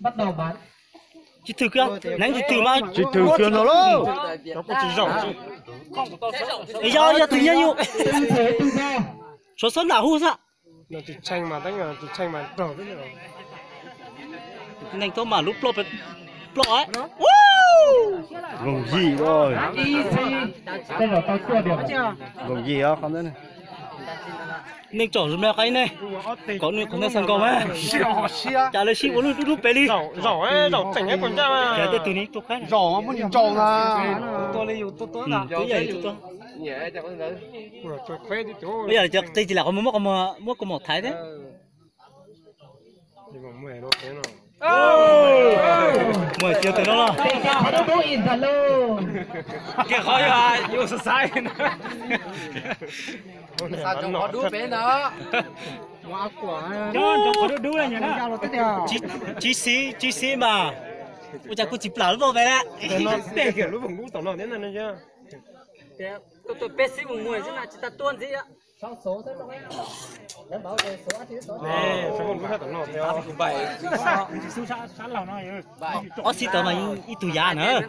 bắt đầu bán. Chỉ thử kia, nãy chỉ thử mà. Chỉ thử kia nó luôn. Nó có chỉ rộng chứ. Ấy giờ tự nhiên yêu. Tư thế tự do. Số sân đảo hú sao? Nó chỉ tranh mà đánh là chỉ tranh mà đỏ cái gì. Nên tôi mà lúc plop ấy. Gồng gì rồi. Đây là tao cua được. Gồng gì á, không đấy này. Nên chỗ dùng cái này. Có người không sân cầu ấy. Trả lời ship uống lúc bé đi. Rổ ấy, rổ tỉnh hết con cha mà. Cái từนี้ตัวkhác. Giỏ mà muốn tròn à. Tôi lấy tôi là. Tôi vậy tôi. Nhẹ cho con đấy. Tôi khoe đi chỗ. Bây giờ đây chỉ là có một thái thế. Nhưng mà mười nó thế nào. 10 triệu tiền đó. Nó bố in thật luôn. Kìa khó à, yêu sai. Sao cho nó đuôi bé nó. Quá quả. Cho có đu này nhỉ nó. Chí xí mà. Ôi chà, cô chỉ bảo vào về đấy. Nó để kiểu lúc vùng ngũ tổng nào thế này chưa? Tôi bé xí vùng mùi chứ là chỉ ta tuôn gì á. Xong số thế rồi. Để bảo về số thì số. Nè, sao con cũng tổng nào theo. Bảy. Xí tờ mà ít tủ giá nữa.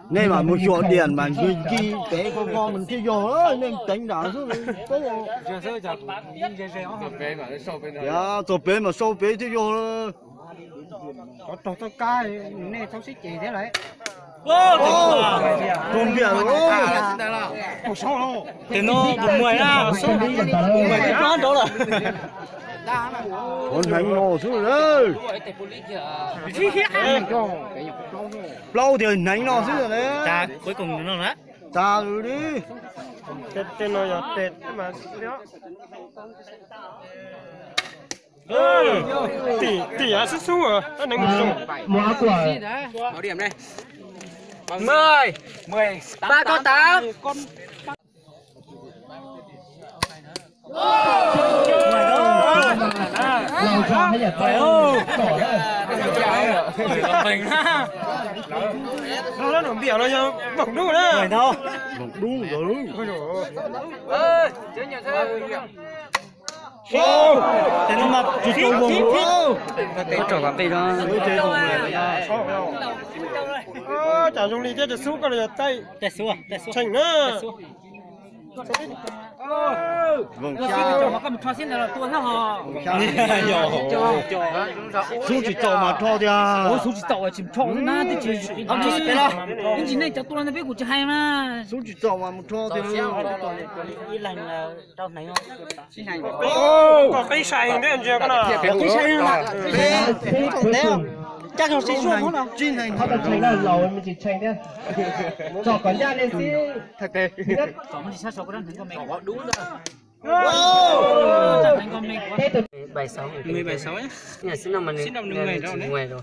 Nên mà một chỗ điện mà ghi cái con mình kia vô đó nên tính đảo xuống có một. Dạ, tổ bé mà sâu bé kia vô đó. Có trò tôi cay, này cháu xích chỉ thế đấy. Không biết rồi. Tiền nó vùng mùi á. Mùi cái con đó là. Con hành nổ xuống rồi. Lâu thì hành nổ xuống rồi đấy. Chà, cuối cùng nó đó. Ta rồi đi. Tên nó giờ tết mà đó. Tỷ á sức xu à? Nó đánh một Mua quả. Bảo điểm đây. 10 3 con 8 con Lâu cho hay là phải không? mình ha nó nổi biểu nó cho bỏng đu đó. mày đâu Bỏng đu rồi. Ơi chơi nhà thế. thế nó mà chú tôi vùng Có trò cà phê đó. Chả dùng ly chết xuống con là tay. té xuống Chảnh á. Vâng cho cha. mà cầm cho xin là tuôn nó hò Xuống chỉ trò mà cho thì à. ôi xuống chỉ tàu chìm trộn na thì chỉ ông chỉ cái đó nhưng chỉ này cho tôi nó biết của chị hay mà Xuống chỉ trò mà một cho thì. ý là trong này không Có cây xay đấy anh chưa con nào. cái say mà chắc nó sẽ xuống không nào Chín hành. Họ đặt tranh là lâu mình chỉ tranh đấy. Cho con ra lên xí. Thật đấy. có mình sát số cái đó thành con mình có đúng rồi Thế từ 76 ấy nhà sinh năm mình 10 rồi